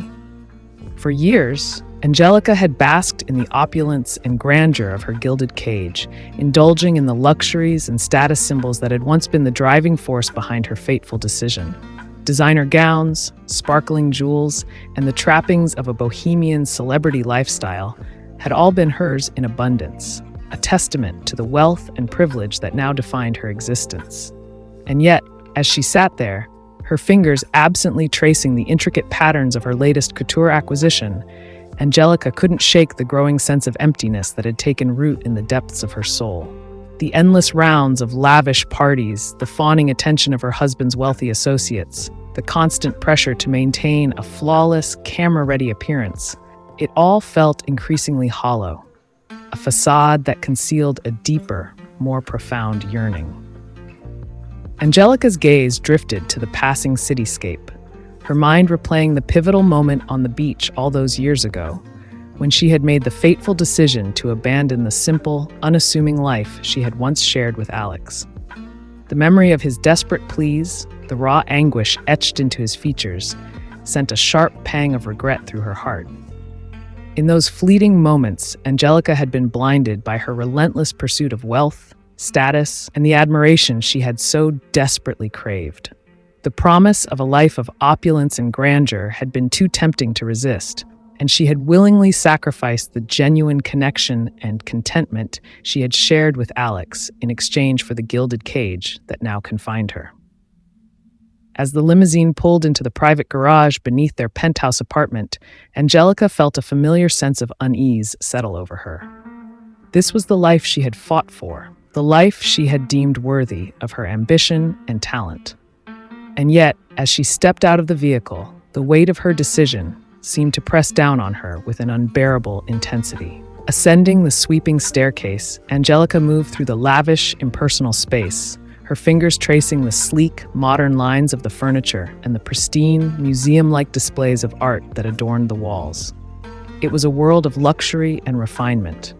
For years, Angelica had basked in the opulence and grandeur of her gilded cage, indulging in the luxuries and status symbols that had once been the driving force behind her fateful decision. Designer gowns, sparkling jewels, and the trappings of a bohemian celebrity lifestyle had all been hers in abundance, a testament to the wealth and privilege that now defined her existence. And yet, as she sat there, her fingers absently tracing the intricate patterns of her latest couture acquisition, Angelica couldn't shake the growing sense of emptiness that had taken root in the depths of her soul. The endless rounds of lavish parties, the fawning attention of her husband's wealthy associates, the constant pressure to maintain a flawless, camera-ready appearance, it all felt increasingly hollow, a facade that concealed a deeper, more profound yearning. Angelica's gaze drifted to the passing cityscape, her mind replaying the pivotal moment on the beach all those years ago, when she had made the fateful decision to abandon the simple, unassuming life she had once shared with Alex. The memory of his desperate pleas, the raw anguish etched into his features, sent a sharp pang of regret through her heart. In those fleeting moments, Angelica had been blinded by her relentless pursuit of wealth, status, and the admiration she had so desperately craved. The promise of a life of opulence and grandeur had been too tempting to resist, and she had willingly sacrificed the genuine connection and contentment she had shared with Alex in exchange for the gilded cage that now confined her. As the limousine pulled into the private garage beneath their penthouse apartment, Angelica felt a familiar sense of unease settle over her. This was the life she had fought for, the life she had deemed worthy of her ambition and talent. And yet, as she stepped out of the vehicle, the weight of her decision seemed to press down on her with an unbearable intensity. Ascending the sweeping staircase, Angelica moved through the lavish, impersonal space, her fingers tracing the sleek, modern lines of the furniture and the pristine, museum-like displays of art that adorned the walls. It was a world of luxury and refinement,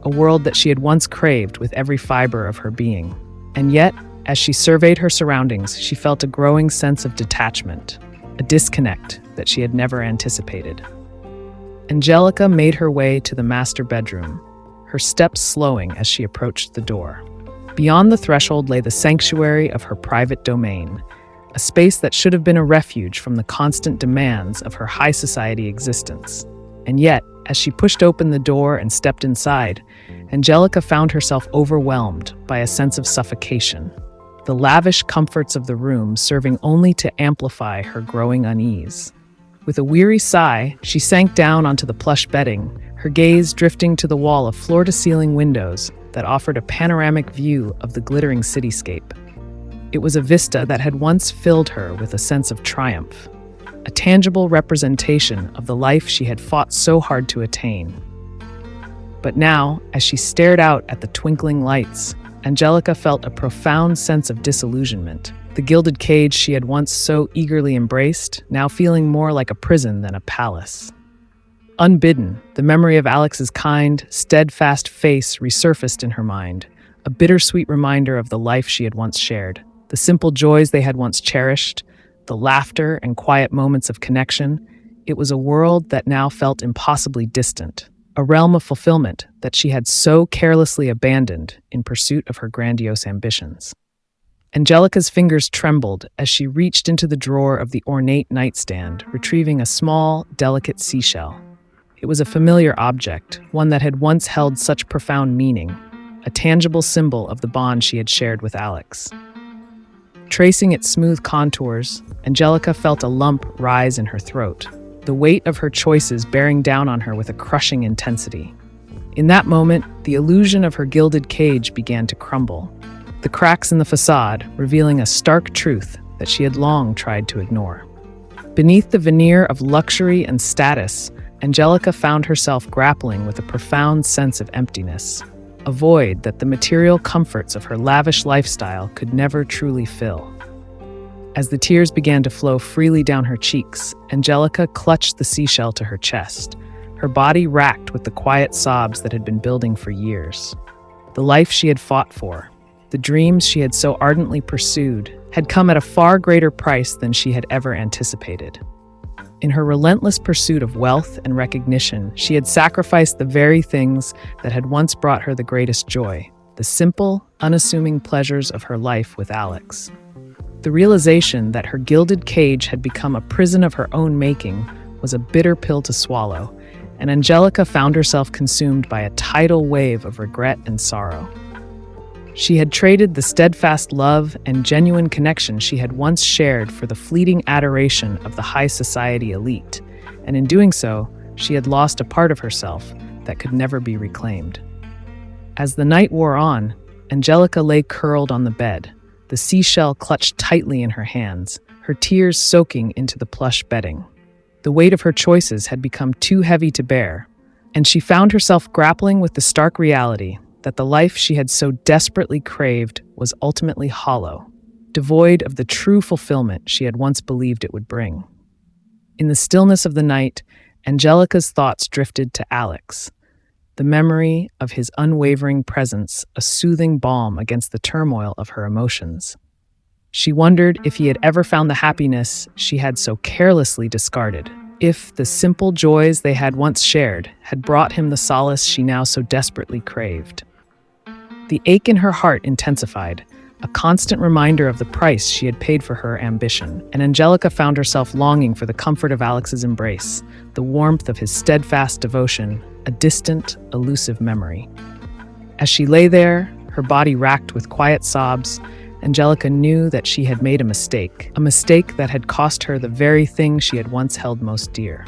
a world that she had once craved with every fiber of her being. And yet, as she surveyed her surroundings, she felt a growing sense of detachment, a disconnect that she had never anticipated. Angelica made her way to the master bedroom, her steps slowing as she approached the door. Beyond the threshold lay the sanctuary of her private domain, a space that should have been a refuge from the constant demands of her high society existence. And yet, as she pushed open the door and stepped inside, Angelica found herself overwhelmed by a sense of suffocation, the lavish comforts of the room serving only to amplify her growing unease. With a weary sigh, she sank down onto the plush bedding, her gaze drifting to the wall of floor-to-ceiling windows that offered a panoramic view of the glittering cityscape. It was a vista that had once filled her with a sense of triumph, a tangible representation of the life she had fought so hard to attain. But now, as she stared out at the twinkling lights, Angelica felt a profound sense of disillusionment. The gilded cage she had once so eagerly embraced, now feeling more like a prison than a palace. Unbidden, the memory of Alex's kind, steadfast face resurfaced in her mind, a bittersweet reminder of the life she had once shared, the simple joys they had once cherished, the laughter and quiet moments of connection. It was a world that now felt impossibly distant, a realm of fulfillment that she had so carelessly abandoned in pursuit of her grandiose ambitions. Angelica's fingers trembled as she reached into the drawer of the ornate nightstand, retrieving a small, delicate seashell. It was a familiar object, one that had once held such profound meaning, a tangible symbol of the bond she had shared with Alex. Tracing its smooth contours, Angelica felt a lump rise in her throat, the weight of her choices bearing down on her with a crushing intensity. In that moment, the illusion of her gilded cage began to crumble, the cracks in the facade revealing a stark truth that she had long tried to ignore. Beneath the veneer of luxury and status, Angelica found herself grappling with a profound sense of emptiness, a void that the material comforts of her lavish lifestyle could never truly fill. As the tears began to flow freely down her cheeks, Angelica clutched the seashell to her chest, her body racked with the quiet sobs that had been building for years. The life she had fought for, the dreams she had so ardently pursued, had come at a far greater price than she had ever anticipated. In her relentless pursuit of wealth and recognition, she had sacrificed the very things that had once brought her the greatest joy, the simple, unassuming pleasures of her life with Alex. The realization that her gilded cage had become a prison of her own making was a bitter pill to swallow, and Angelica found herself consumed by a tidal wave of regret and sorrow. She had traded the steadfast love and genuine connection she had once shared for the fleeting adoration of the high society elite, and in doing so, she had lost a part of herself that could never be reclaimed. As the night wore on, Angelica lay curled on the bed, the seashell clutched tightly in her hands, her tears soaking into the plush bedding. The weight of her choices had become too heavy to bear, and she found herself grappling with the stark reality that the life she had so desperately craved was ultimately hollow, devoid of the true fulfillment she had once believed it would bring. In the stillness of the night, Angelica's thoughts drifted to Alex, the memory of his unwavering presence a soothing balm against the turmoil of her emotions. She wondered if he had ever found the happiness she had so carelessly discarded, if the simple joys they had once shared had brought him the solace she now so desperately craved. The ache in her heart intensified, a constant reminder of the price she had paid for her ambition, and Angelica found herself longing for the comfort of Alex's embrace, the warmth of his steadfast devotion, a distant, elusive memory. As she lay there, her body racked with quiet sobs, Angelica knew that she had made a mistake that had cost her the very thing she had once held most dear.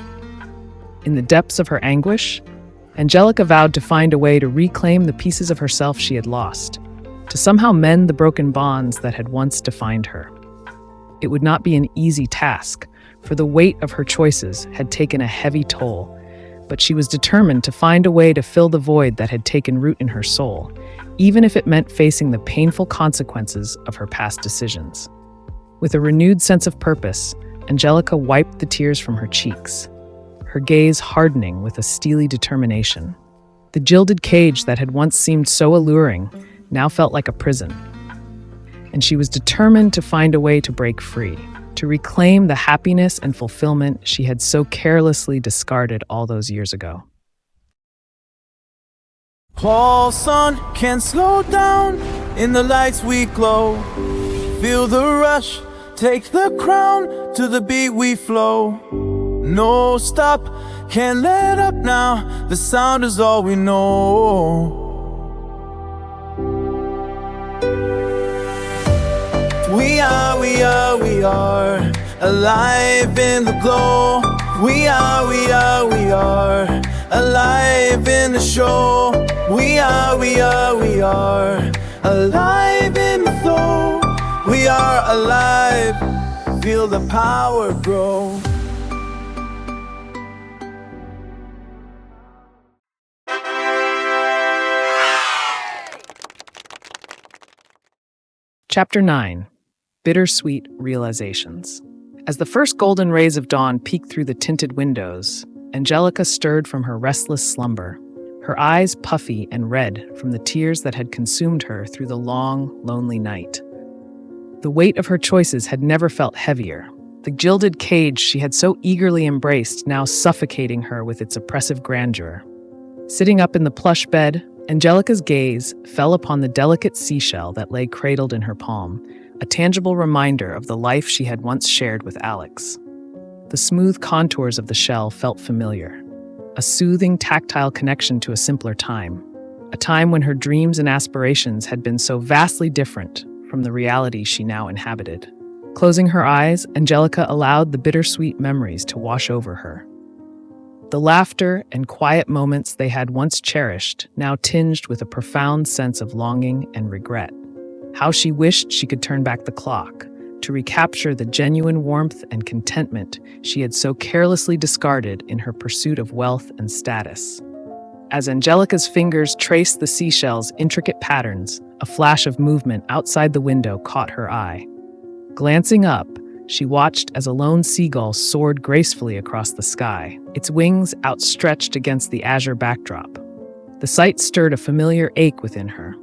In the depths of her anguish, Angelica vowed to find a way to reclaim the pieces of herself she had lost, to somehow mend the broken bonds that had once defined her. It would not be an easy task, for the weight of her choices had taken a heavy toll, but she was determined to find a way to fill the void that had taken root in her soul, even if it meant facing the painful consequences of her past decisions. With a renewed sense of purpose, Angelica wiped the tears from her cheeks, her gaze hardening with a steely determination. The gilded cage that had once seemed so alluring now felt like a prison, and she was determined to find a way to break free, to reclaim the happiness and fulfillment she had so carelessly discarded all those years ago. Paul's sun can slow down in the lights we glow. Feel the rush, take the crown, to the beat we flow. No stop, can't let up now, the sound is all we know. We are alive in the glow. We are alive in the show. We are alive in the flow. We are alive, feel the power grow. Chapter 9. Bittersweet Realizations. As the first golden rays of dawn peeked through the tinted windows, Angelica stirred from her restless slumber, her eyes puffy and red from the tears that had consumed her through the long, lonely night. The weight of her choices had never felt heavier, the gilded cage she had so eagerly embraced now suffocating her with its oppressive grandeur. Sitting up in the plush bed, Angelica's gaze fell upon the delicate seashell that lay cradled in her palm, a tangible reminder of the life she had once shared with Alex. The smooth contours of the shell felt familiar, a soothing tactile connection to a simpler time, a time when her dreams and aspirations had been so vastly different from the reality she now inhabited. Closing her eyes, Angelica allowed the bittersweet memories to wash over her. The laughter and quiet moments they had once cherished now tinged with a profound sense of longing and regret. How she wished she could turn back the clock, to recapture the genuine warmth and contentment she had so carelessly discarded in her pursuit of wealth and status. As Angelica's fingers traced the seashell's intricate patterns, a flash of movement outside the window caught her eye. Glancing up, she watched as a lone seagull soared gracefully across the sky, its wings outstretched against the azure backdrop. The sight stirred a familiar ache within her,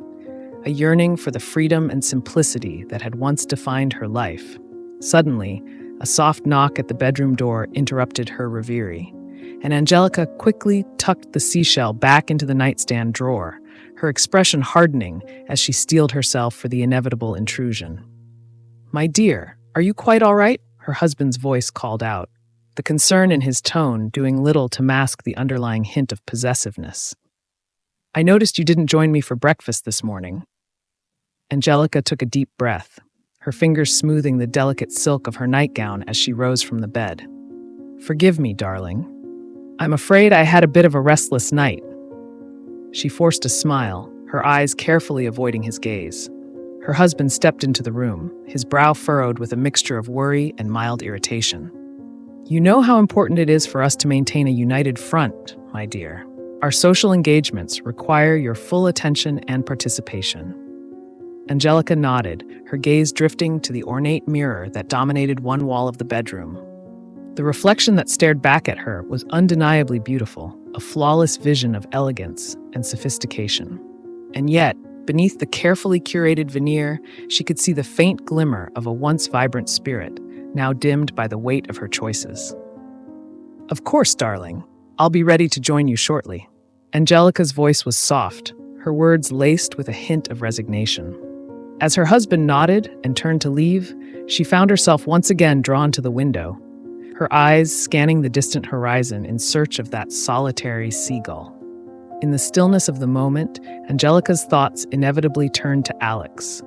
a yearning for the freedom and simplicity that had once defined her life. Suddenly, a soft knock at the bedroom door interrupted her reverie, and Angelica quickly tucked the seashell back into the nightstand drawer, her expression hardening as she steeled herself for the inevitable intrusion. "My dear, are you quite all right?" her husband's voice called out, the concern in his tone doing little to mask the underlying hint of possessiveness. "I noticed you didn't join me for breakfast this morning." Angelica took a deep breath, her fingers smoothing the delicate silk of her nightgown as she rose from the bed. "Forgive me, darling. I'm afraid I had a bit of a restless night." She forced a smile, her eyes carefully avoiding his gaze. Her husband stepped into the room, his brow furrowed with a mixture of worry and mild irritation. "You know how important it is for us to maintain a united front, my dear. Our social engagements require your full attention and participation." Angelica nodded, her gaze drifting to the ornate mirror that dominated one wall of the bedroom. The reflection that stared back at her was undeniably beautiful, a flawless vision of elegance and sophistication. And yet, beneath the carefully curated veneer, she could see the faint glimmer of a once vibrant spirit, now dimmed by the weight of her choices. "Of course, darling. I'll be ready to join you shortly." Angelica's voice was soft, her words laced with a hint of resignation. As her husband nodded and turned to leave, she found herself once again drawn to the window, her eyes scanning the distant horizon in search of that solitary seagull. In the stillness of the moment, Angelica's thoughts inevitably turned to Alex,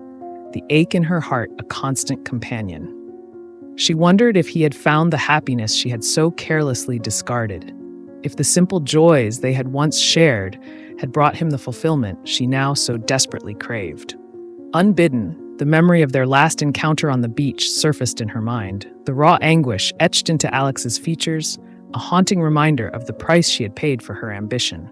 the ache in her heart a constant companion. She wondered if he had found the happiness she had so carelessly discarded, if the simple joys they had once shared had brought him the fulfillment she now so desperately craved. Unbidden, the memory of their last encounter on the beach surfaced in her mind, the raw anguish etched into Alex's features, a haunting reminder of the price she had paid for her ambition.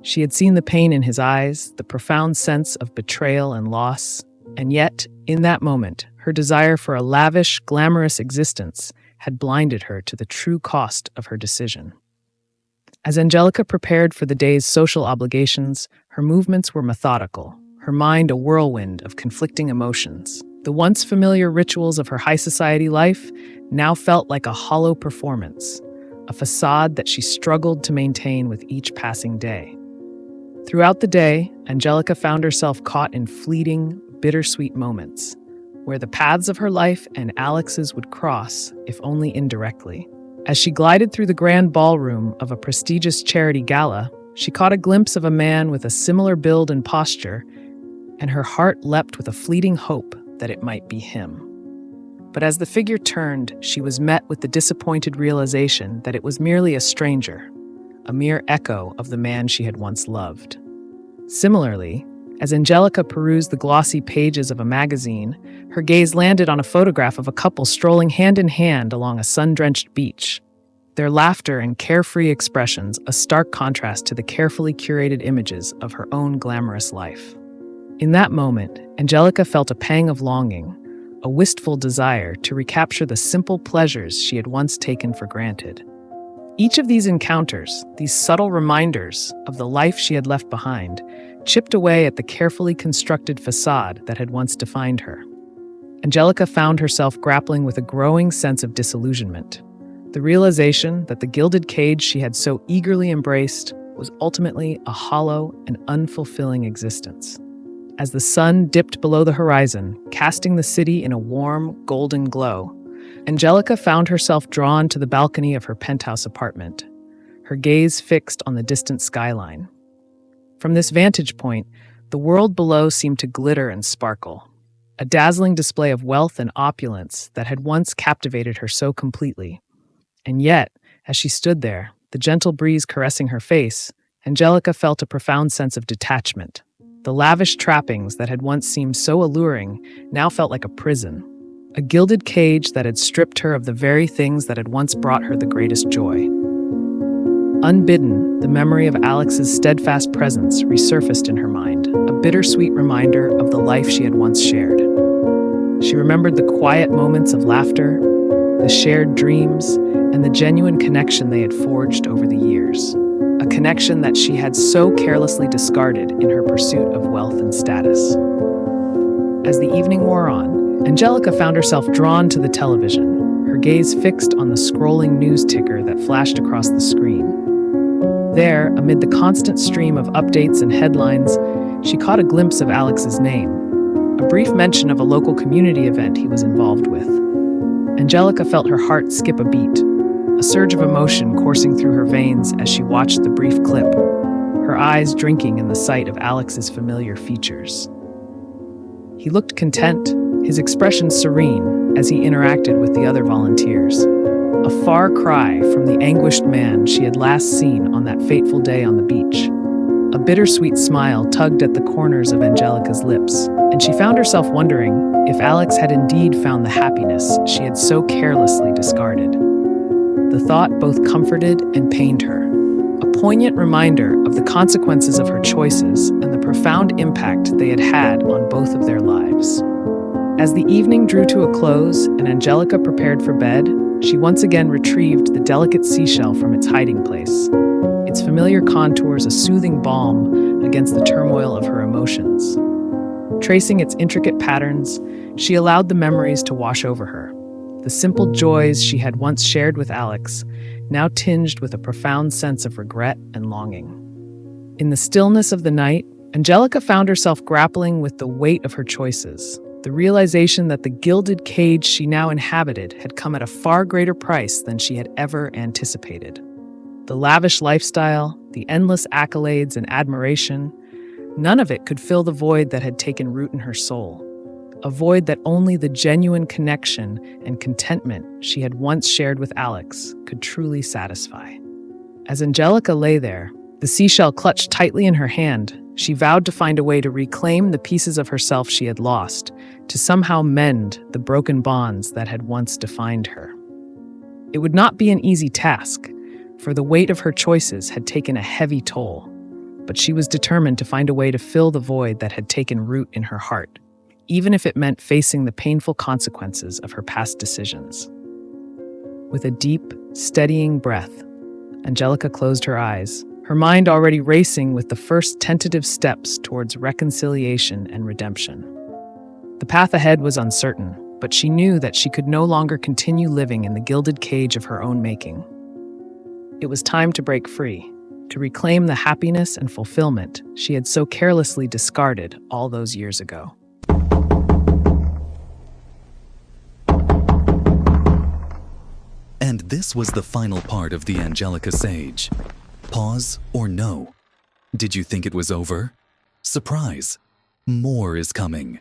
She had seen the pain in his eyes, the profound sense of betrayal and loss, and yet, in that moment, her desire for a lavish, glamorous existence had blinded her to the true cost of her decision. As Angelica prepared for the day's social obligations, her movements were methodical, her mind a whirlwind of conflicting emotions. The once familiar rituals of her high society life now felt like a hollow performance, a facade that she struggled to maintain with each passing day. Throughout the day, Angelica found herself caught in fleeting, bittersweet moments, where the paths of her life and Alex's would cross, if only indirectly. As she glided through the grand ballroom of a prestigious charity gala, she caught a glimpse of a man with a similar build and posture, and her heart leapt with a fleeting hope that it might be him. But as the figure turned, she was met with the disappointed realization that it was merely a stranger, a mere echo of the man she had once loved. Similarly, as Angelica perused the glossy pages of a magazine, her gaze landed on a photograph of a couple strolling hand in hand along a sun-drenched beach. Their laughter and carefree expressions a stark contrast to the carefully curated images of her own glamorous life. In that moment, Angelica felt a pang of longing, a wistful desire to recapture the simple pleasures she had once taken for granted. Each of these encounters, these subtle reminders of the life she had left behind, chipped away at the carefully constructed facade that had once defined her. Angelica found herself grappling with a growing sense of disillusionment, the realization that the gilded cage she had so eagerly embraced was ultimately a hollow and unfulfilling existence. As the sun dipped below the horizon, casting the city in a warm, golden glow, Angelica found herself drawn to the balcony of her penthouse apartment, her gaze fixed on the distant skyline. From this vantage point, the world below seemed to glitter and sparkle, a dazzling display of wealth and opulence that had once captivated her so completely. And yet, as she stood there, the gentle breeze caressing her face, Angelica felt a profound sense of detachment. The lavish trappings that had once seemed so alluring now felt like a prison, a gilded cage that had stripped her of the very things that had once brought her the greatest joy. Unbidden, the memory of Alex's steadfast presence resurfaced in her mind, a bittersweet reminder of the life she had once shared. She remembered the quiet moments of laughter, the shared dreams, and the genuine connection they had forged over the years. A connection that she had so carelessly discarded in her pursuit of wealth and status. As the evening wore on, Angelica found herself drawn to the television, her gaze fixed on the scrolling news ticker that flashed across the screen. There, amid the constant stream of updates and headlines, she caught a glimpse of Alex's name, a brief mention of a local community event he was involved with. Angelica felt her heart skip a beat, a surge of emotion coursing through her veins as she watched the brief clip, her eyes drinking in the sight of Alex's familiar features. He looked content, his expression serene as he interacted with the other volunteers, a far cry from the anguished man she had last seen on that fateful day on the beach. A bittersweet smile tugged at the corners of Angelica's lips, and she found herself wondering if Alex had indeed found the happiness she had so carelessly discarded. The thought both comforted and pained her, a poignant reminder of the consequences of her choices and the profound impact they had had on both of their lives. As the evening drew to a close and Angelica prepared for bed, she once again retrieved the delicate seashell from its hiding place, its familiar contours a soothing balm against the turmoil of her emotions. Tracing its intricate patterns, she allowed the memories to wash over her. The simple joys she had once shared with Alex, now tinged with a profound sense of regret and longing. In the stillness of the night, Angelica found herself grappling with the weight of her choices, the realization that the gilded cage she now inhabited had come at a far greater price than she had ever anticipated. The lavish lifestyle, the endless accolades and admiration, none of it could fill the void that had taken root in her soul, a void that only the genuine connection and contentment she had once shared with Alex could truly satisfy. As Angelica lay there, the seashell clutched tightly in her hand, she vowed to find a way to reclaim the pieces of herself she had lost, to somehow mend the broken bonds that had once defined her. It would not be an easy task, for the weight of her choices had taken a heavy toll, but she was determined to find a way to fill the void that had taken root in her heart, even if it meant facing the painful consequences of her past decisions. With a deep, steadying breath, Angelica closed her eyes, her mind already racing with the first tentative steps towards reconciliation and redemption. The path ahead was uncertain, but she knew that she could no longer continue living in the gilded cage of her own making. It was time to break free, to reclaim the happiness and fulfillment she had so carelessly discarded all those years ago. And this was the final part of the Angelica Sage. Pause or no? Did you think it was over? Surprise! More is coming.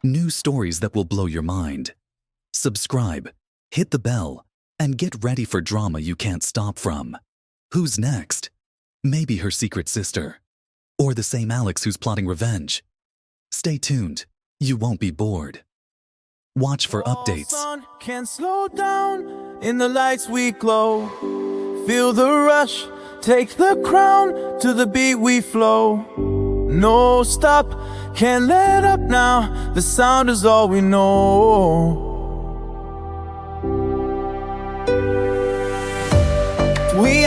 New stories that will blow your mind. Subscribe, hit the bell, and get ready for drama you can't stop from. Who's next? Maybe her secret sister. Or the same Alex who's plotting revenge. Stay tuned. You won't be bored. Watch for updates. Sun can slow down in the lights we glow. Feel the rush, take the crown to the beat we flow. No stop, can't let up now. The sound is all we know. We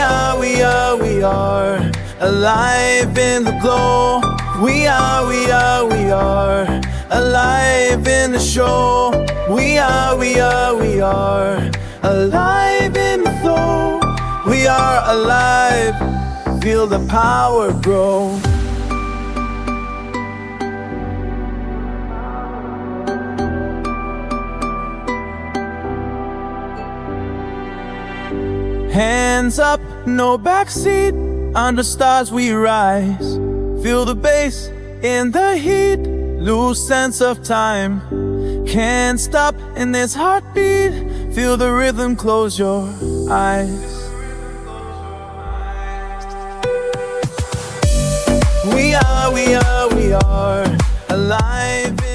are alive in the glow. We are alive in the show. We are alive in the flow. We are alive, feel the power grow. Hands up, no backseat, under stars we rise. Feel the bass in the heat, lose sense of time. Can't stop in this heartbeat, feel the rhythm, close your eyes. We are alive.